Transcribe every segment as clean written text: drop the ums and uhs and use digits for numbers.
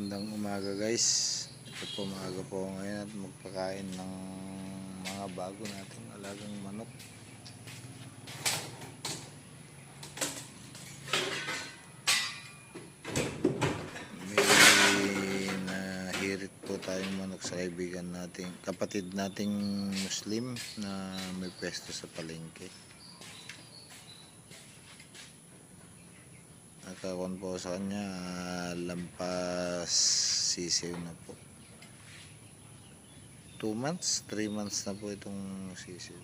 Magandang umaga guys. Ito po maaga po ngayon at magpakain ng mga bago nating alagang manok. May nahirit po tayong manok sa kaibigan nating, kapatid nating Muslim na may pwesto sa palengke. Nakakuan po sa kanya, lampas sisiw na po. 2 months, 3 months na po itong sisiw.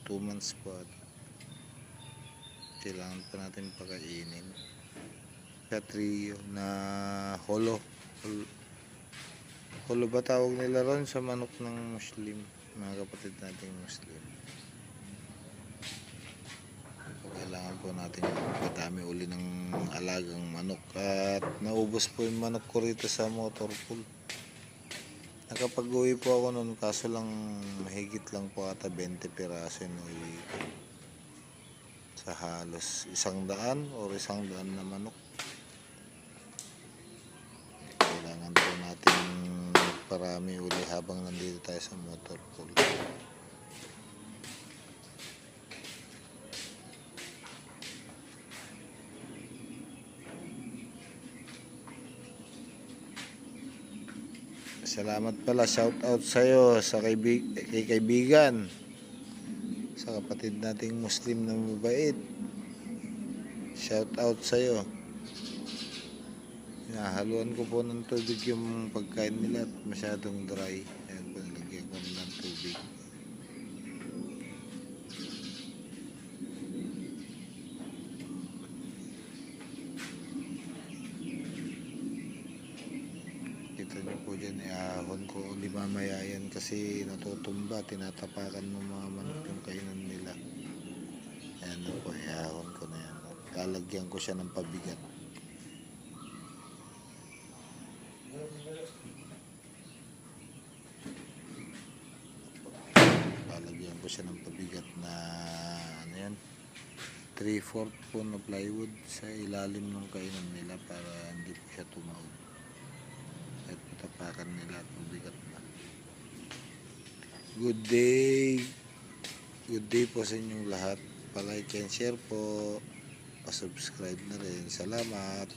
2 months po at kailangan pa natin pakainin. Katrio na holo. Holo ba tawag nila ron sa manok ng Muslim, mga kapatid nating Muslim. Kailangan po natin padami uli ng alagang manok at naubos po yung manok ko rito sa motor pool. Nakapag-uwi po ako noon, kaso lang mahigit lang po ata 20 piraso yung uwi ko. Sa halos 100 o 100 na manok. Kailangan po natin parami uli habang nandito tayo sa motor pool. Salamat pala, shout out sa'yo sa kaibigan, sa kapatid nating Muslim na mabait. Shout out sa'yo. Hinahaluan ko po ng tubig yung pagkain nila at masyadong dry. Ayan po, nilagyan ko ng tubig. Kita nyo po dyan, iahon ko uli mamaya yan kasi natutumba, tinatapakan ng mga manok yung kainan nila. Ayan na po, iahon ko na yan. Lalagyan ko siya ng pabigat. Lalagyan ko siya ng pabigat na ano yan, 3/4 po na plywood sa ilalim ng kainan nila para hindi po siya tumaob. At patapakan nila at mabigat na. Good day po sa inyong lahat. Pa-like and share po, pa-subscribe na rin. Salamat.